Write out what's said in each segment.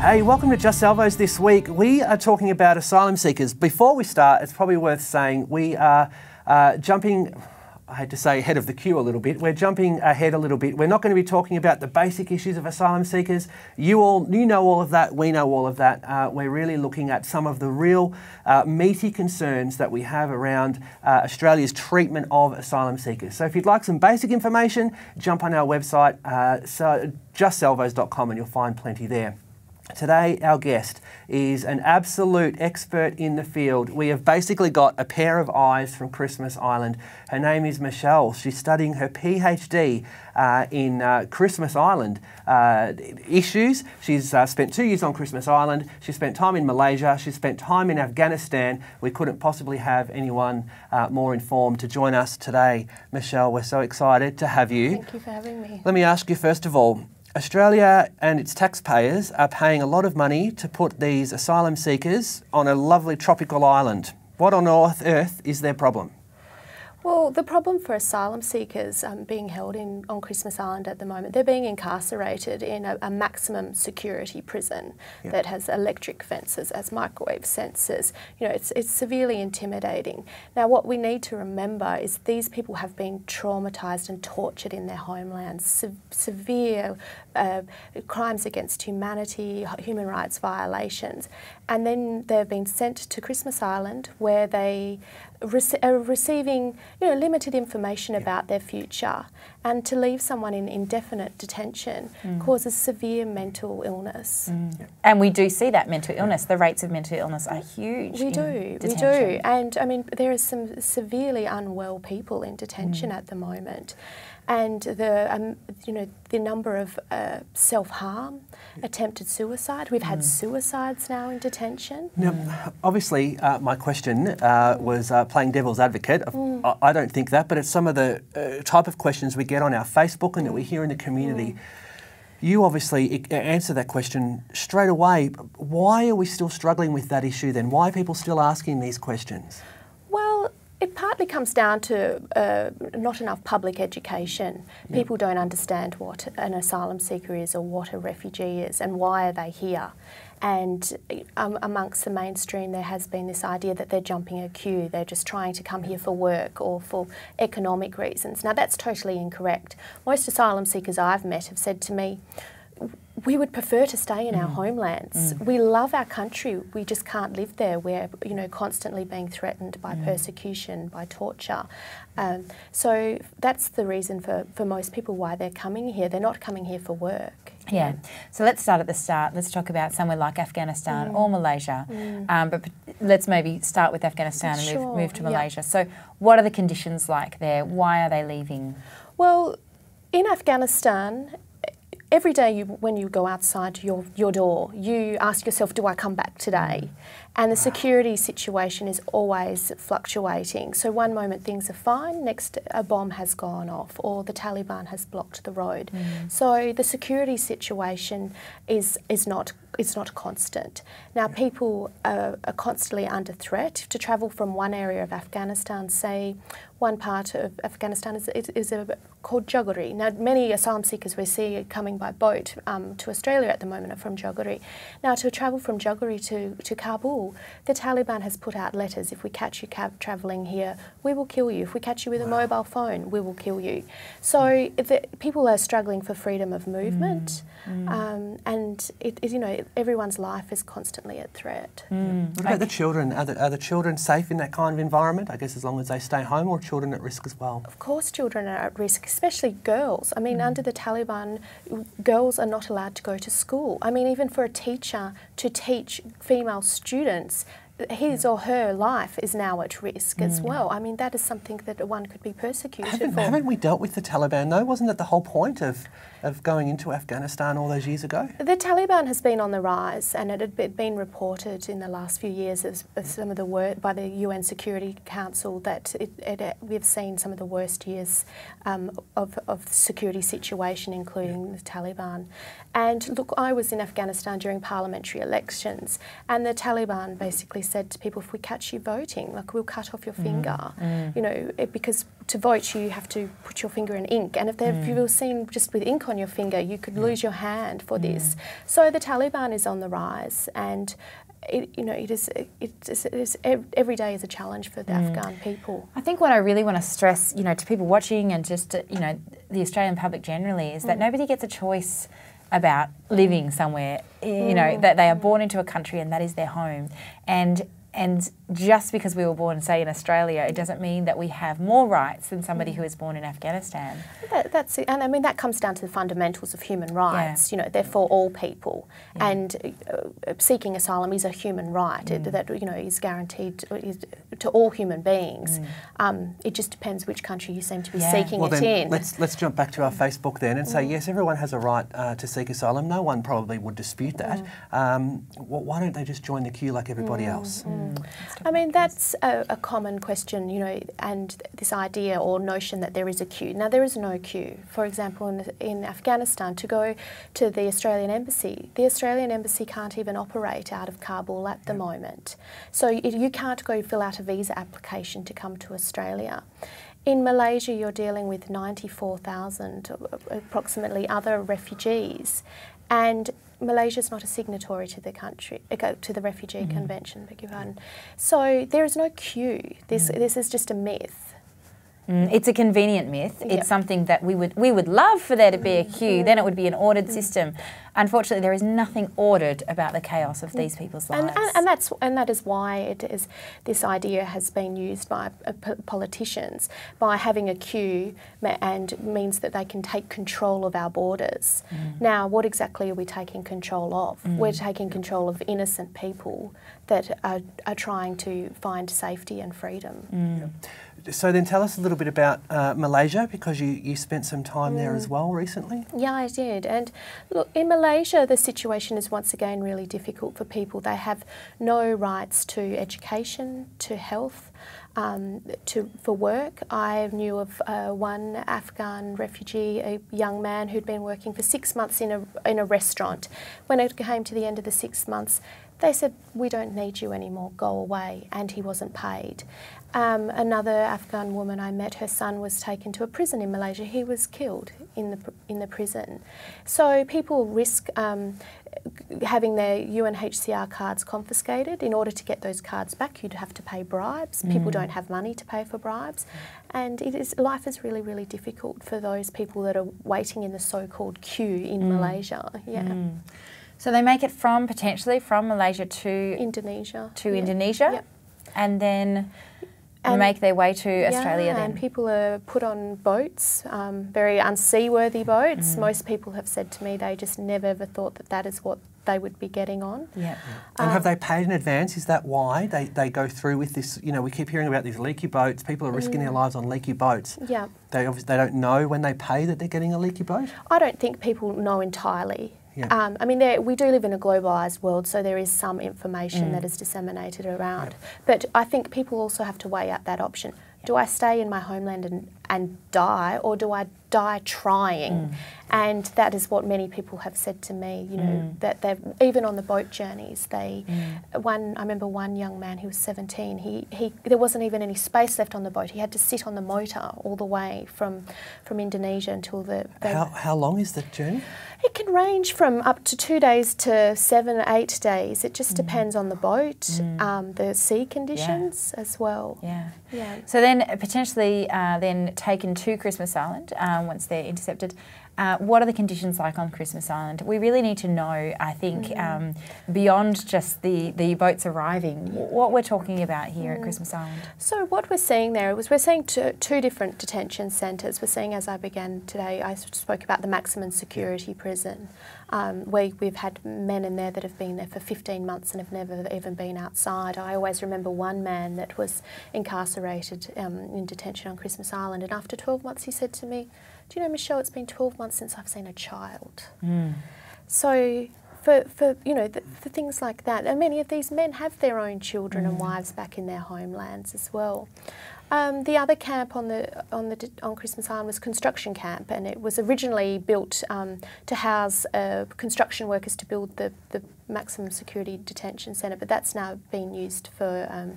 Hey, welcome to Just Salvos this week. We are talking about asylum seekers. Before we start, it's probably worth saying we are jumping, I hate to say ahead of the queue a little bit, we're jumping ahead a little bit. We're not going to be talking about the basic issues of asylum seekers. You know all of that, we know all of that. We're really looking at some of the real meaty concerns that we have around Australia's treatment of asylum seekers. So if you'd like some basic information, jump on our website, justsalvos.com, and you'll find plenty there. Today, our guest is an absolute expert in the field. We have basically got a pair of eyes from Christmas Island. Her name is Michelle. She's studying her PhD in Christmas Island issues. She's spent 2 years on Christmas Island. She's spent time in Malaysia. She's spent time in Afghanistan. We couldn't possibly have anyone more informed to join us today. Michelle, we're so excited to have you. Thank you for having me. Let me ask you first of all, Australia and its taxpayers are paying a lot of money to put these asylum seekers on a lovely tropical island. What on earth is their problem? Well, the problem for asylum seekers being held on Christmas Island at the moment, they're being incarcerated in a maximum security prison that has electric fences, has microwave sensors. You know, it's severely intimidating. Now, what we need to remember is these people have been traumatised and tortured in their homelands, severe crimes against humanity, human rights violations, and then they've been sent to Christmas Island where they are receiving limited information about their future, and to leave someone in indefinite detention causes severe mental illness. And we do see that mental illness. The rates of mental illness are huge. We do. And I mean, there are some severely unwell people in detention at the moment. And the number of self-harm, attempted suicide. We've had suicides now in detention. Now, obviously, my question was playing devil's advocate. I don't think that, but it's some of the type of questions we get on our Facebook and that we hear in the community. You obviously answer that question straight away. Why are we still struggling with that issue then? Why are people still asking these questions? Well, it partly comes down to not enough public education. People don't understand what an asylum seeker is or what a refugee is and why are they here. And amongst the mainstream there has been this idea that they're jumping a queue, they're just trying to come here for work or for economic reasons. Now that's totally incorrect. Most asylum seekers I've met have said to me, we would prefer to stay in our homelands. We love our country, we just can't live there. We're constantly being threatened by persecution, by torture. So that's the reason for most people why they're coming here. They're not coming here for work. Yeah. So let's start at the start. Let's talk about somewhere like Afghanistan or Malaysia. But let's maybe start with Afghanistan and move to Malaysia. So what are the conditions like there? Why are they leaving? Well, in Afghanistan, every day when you go outside your door, you ask yourself, do I come back today? And the security situation is always fluctuating. So one moment things are fine, next a bomb has gone off or the Taliban has blocked the road. So the security situation is not constant. Now people are constantly under threat. To travel from one area of Afghanistan, say one part of Afghanistan is called Joguri. Now many asylum seekers we see coming by boat to Australia at the moment are from Joguri. Now to travel from Joguri to Kabul, the Taliban has put out letters, if we catch you travelling here, we will kill you. If we catch you with a mobile phone, we will kill you. So people are struggling for freedom of movement, and everyone's life is constantly at threat. What about the children? Are the children safe in that kind of environment, I guess, as long as they stay home, or children at risk as well? Of course children are at risk, especially girls. I mean, under the Taliban, girls are not allowed to go to school. I mean, even for a teacher to teach female students, his or her life is now at risk as well. I mean, that is something that one could be persecuted for. Haven't we dealt with the Taliban though? Wasn't that the whole point of going into Afghanistan all those years ago? The Taliban has been on the rise, and it had been reported in the last few years as some of the worst by the UN Security Council that we've seen some of the worst years of the security situation, including the Taliban. And look, I was in Afghanistan during parliamentary elections, and the Taliban basically said to people, if we catch you voting, like, we'll cut off your finger. You know, because to vote you have to put your finger in ink, and if you were seen just with ink on your finger, you could lose your hand for this. So the Taliban is on the rise, and every day is a challenge for the Afghan people. I think what I really want to stress, you know, to people watching and just, you know, the Australian public generally, is that nobody gets a choice about living somewhere. You know, that they are born into a country and that is their home. And just because we were born, say, in Australia, it doesn't mean that we have more rights than somebody who is born in Afghanistan. That's it. And I mean, that comes down to the fundamentals of human rights. You know, they're for all people. And seeking asylum is a human right that, you know, is guaranteed to all human beings. It just depends which country you seem to be seeking it in. Let's jump back to our Facebook then and say, yes, everyone has a right to seek asylum. No one probably would dispute that. Why don't they just join the queue like everybody else? I mean, that's a common question, you know, and this idea or notion that there is a queue. Now, there is no queue. For example, in Afghanistan, to go to the Australian Embassy can't even operate out of Kabul at the moment. So you can't go fill out a visa application to come to Australia. In Malaysia, you're dealing with 94,000 approximately other refugees, and Malaysia's not a signatory to the country, to the Refugee Convention, beg your pardon. So there is no queue. This is just a myth. It's a convenient myth. It's something that we would love for there to be a queue. Then it would be an ordered system. Unfortunately, there is nothing ordered about the chaos of these people's lives. And that is why this idea has been used by politicians, by having a queue and means that they can take control of our borders. Now, what exactly are we taking control of? We're taking control of innocent people that are trying to find safety and freedom. So then tell us a little bit about Malaysia, because you spent some time there as well recently. Yeah, I did. And look, in Malaysia, the situation is once again really difficult for people. They have no rights to education, to health, for work. I knew of one Afghan refugee, a young man who'd been working for 6 months in a restaurant. When it came to the end of the 6 months, they said, "We don't need you anymore, go away," and he wasn't paid. Another Afghan woman I met, her son was taken to a prison in Malaysia. He was killed in the prison. So people risk having their UNHCR cards confiscated. In order to get those cards back, you'd have to pay bribes. People don't have money to pay for bribes. And life is really, really difficult for those people that are waiting in the so-called queue in Malaysia. So they make it potentially from Malaysia to Indonesia. Indonesia, and then make their way to Australia then. And people are put on boats, very unseaworthy boats. Most people have said to me they just never ever thought that is what they would be getting on. And have they paid in advance? Is that why they go through with this? You know, we keep hearing about these leaky boats. People are risking their lives on leaky boats. They obviously don't know when they pay that they're getting a leaky boat? I don't think people know entirely. I mean, we do live in a globalised world, so there is some information that is disseminated around. But I think people also have to weigh out that option. Do I stay in my homeland and die, or do I die trying? And that is what many people have said to me, you know, that they've, even on the boat journeys, I remember one young man, he was 17, there wasn't even any space left on the boat. He had to sit on the motor all the way from Indonesia until How long is the journey? It can range from up to 2 days to 7, 8 days. It just depends on the boat, the sea conditions as well. So then potentially then taken to Christmas Island once they're intercepted. What are the conditions like on Christmas Island? We really need to know, I think, beyond just the boats arriving, what we're talking about here at Christmas Island. So what we're seeing there was we're seeing two different detention centres. We're seeing, as I began today, I spoke about the maximum security prison, where we've had men in there that have been there for 15 months and have never even been outside. I always remember one man that was incarcerated in detention on Christmas Island, and after 12 months he said to me, "Do you know, Michelle, it's been 12 months since I've seen a child." So for you know, for things like that, and many of these men have their own children and wives back in their homelands as well. The other camp on Christmas Island was construction camp, and it was originally built to house construction workers to build the maximum security detention centre, but that's now being used for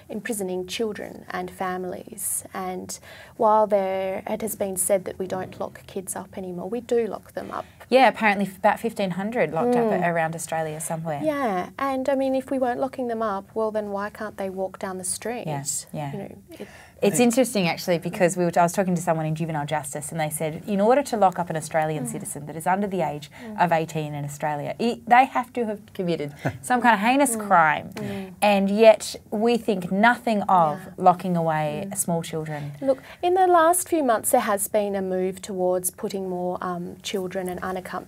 imprisoning children and families. And while it has been said that we don't lock kids up anymore, we do lock them up. Yeah, apparently about 1,500 locked up around Australia somewhere. Yeah, and I mean, if we weren't locking them up, well, then why can't they walk down the street? Yes, yeah. You know, it's interesting actually because I was talking to someone in juvenile justice and they said in order to lock up an Australian citizen that is under the age of 18 in Australia, they have to have committed some kind of heinous crime, and yet we think nothing of locking away small children. Look, in the last few months there has been a move towards putting more children and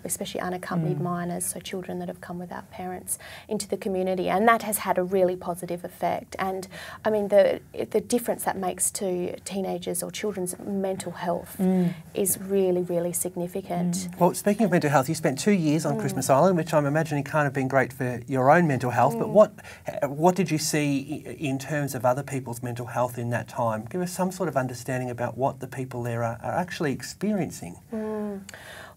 especially unaccompanied minors, so children that have come without parents, into the community, and that has had a really positive effect. And I mean the difference that makes to teenagers or children's mental health is really, really significant. Well, speaking of mental health, you spent 2 years on Christmas Island, which I'm imagining can't have been great for your own mental health, but what did you see in terms of other people's mental health in that time? Give us some sort of understanding about what the people there are actually experiencing.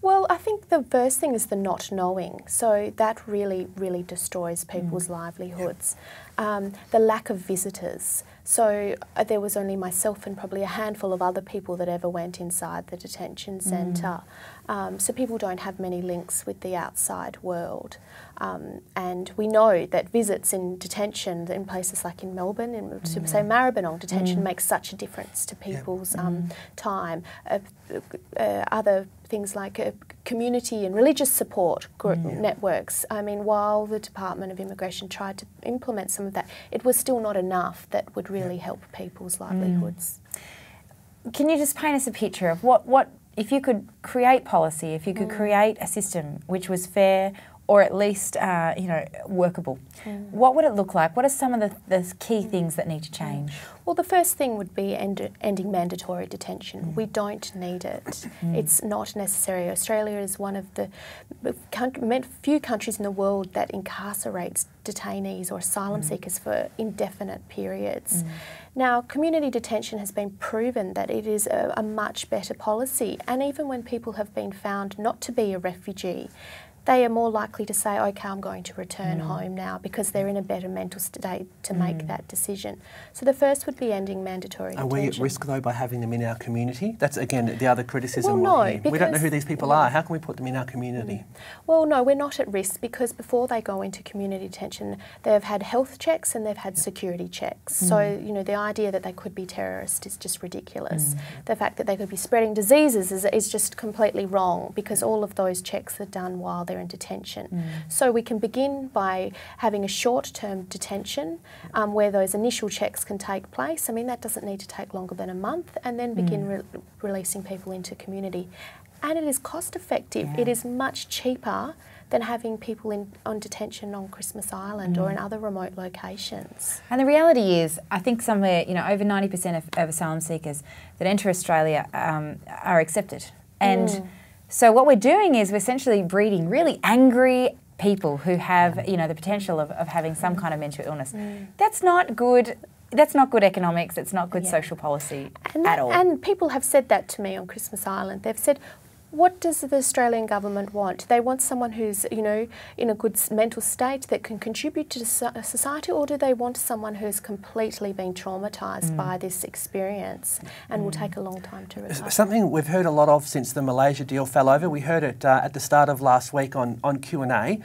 Well, I think the first thing is the not knowing. So that really, really destroys people's livelihoods. The lack of visitors. So there was only myself and probably a handful of other people that ever went inside the detention centre. So people don't have many links with the outside world. And we know that visits in detention in places like in Melbourne, in say Maribyrnong detention, makes such a difference to people's time. Other things like community and religious support networks. I mean, while the Department of Immigration tried to implement some of that, it was still not enough that would really help people's livelihoods. Can you just paint us a picture of what if you could create policy, if you could create a system which was fair or at least workable, what would it look like? What are some of the key things that need to change? Well, the first thing would be ending mandatory detention. We don't need it. It's not necessary. Australia is one of the few countries in the world that incarcerates detainees or asylum seekers for indefinite periods. Now, community detention has been proven that it is a much better policy, and even when people have been found not to be a refugee, they are more likely to say, okay, I'm going to return home now, because they're in a better mental state to make that decision. So the first would be ending mandatory detention. Are we at risk, though, by having them in our community? That's, again, the other criticism. Well, no, we don't know who these people are. How can we put them in our community? Well, no, we're not at risk, because before they go into community detention, they've had health checks and they've had security checks. So, you know, the idea that they could be terrorists is just ridiculous. The fact that they could be spreading diseases is just completely wrong, because all of those checks are done while they're in detention. So we can begin by having a short-term detention where those initial checks can take place. I mean, that doesn't need to take longer than a month, and then begin releasing people into community. And it is cost-effective. It is much cheaper than having people on detention on Christmas Island or in other remote locations. And the reality is, I think somewhere, over 90% of asylum seekers that enter Australia are accepted. And so what we're doing is we're essentially breeding really angry people who have, the potential of having some kind of mental illness. That's not good. That's not good economics. It's not good social policy at all. And people have said that to me on Christmas Island. They've said, what does the Australian government want? They want someone who's, in a good mental state that can contribute to society, or do they want someone who's completely been traumatised by this experience and will take a long time to recover? Something we've heard a lot of since the Malaysia deal fell over. We heard it at the start of last week on Q&A.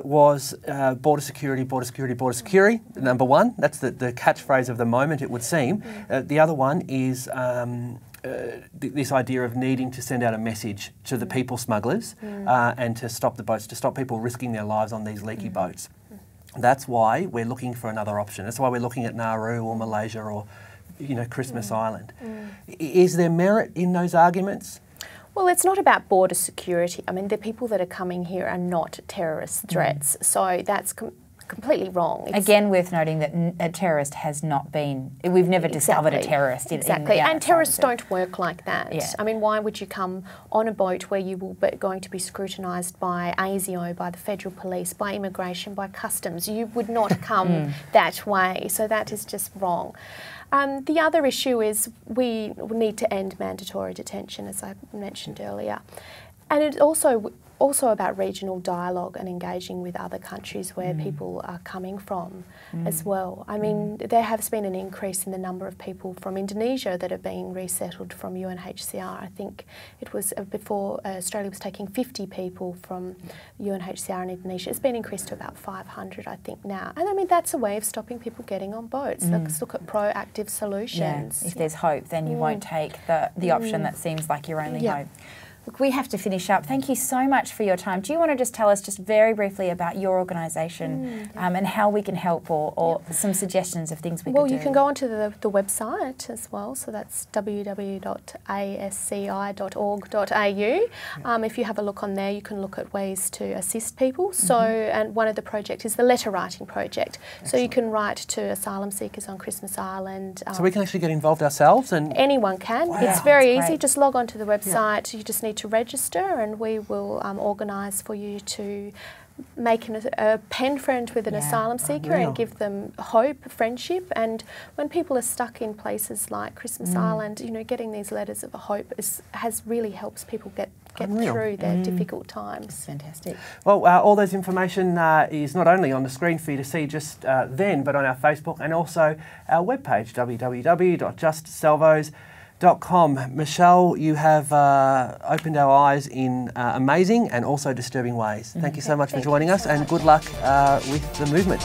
Was border security, border security, border security, number one. That's the catchphrase of the moment, it would seem. The other one is this idea of needing to send out a message to the people smugglers and to stop the boats, to stop people risking their lives on these leaky boats. That's why we're looking for another option. That's why we're looking at Nauru or Malaysia or, Christmas Island. Is there merit in those arguments? Well, it's not about border security. I mean, the people that are coming here are not terrorist threats, so that's completely wrong. Again, worth noting that a terrorist has not been, we've never discovered a terrorist. And terrorists don't work like that. I mean, why would you come on a boat where you will be going to be scrutinised by ASIO, by the Federal Police, by Immigration, by Customs? You would not come that way, so that is just wrong. The other issue is we need to end mandatory detention, as I mentioned earlier. And it also, also about regional dialogue and engaging with other countries where people are coming from as well. I mean, there has been an increase in the number of people from Indonesia that are being resettled from UNHCR. I think it was before Australia was taking 50 people from UNHCR in Indonesia. It's been increased to about 500, I think, now. And I mean, that's a way of stopping people getting on boats. Let's look at proactive solutions. Yeah. If there's hope, then you won't take the option that seems like your only hope. Look, we have to finish up. Thank you so much for your time. Do you want to just tell us just very briefly about your organisation and how we can help or some suggestions of things we could do? Well, you can go onto the website as well. So that's www.asci.org.au. If you have a look on there, you can look at ways to assist people. So, and one of the projects is the letter writing project. Excellent. So you can write to asylum seekers on Christmas Island. So we can actually get involved ourselves? And anyone can. Wow. It's very easy. Just log onto the website. You just need to register, and we will organise for you to make a pen friend with an asylum seeker and give them hope, friendship. And when people are stuck in places like Christmas Island, you know, getting these letters of hope really helps people get through their difficult times. Fantastic. Well, all those information is not only on the screen for you to see just then, but on our Facebook and also our webpage, www.justsalvos.com. Michelle, you have opened our eyes in amazing and also disturbing ways. Thank you so much for joining us, and good luck with the movement.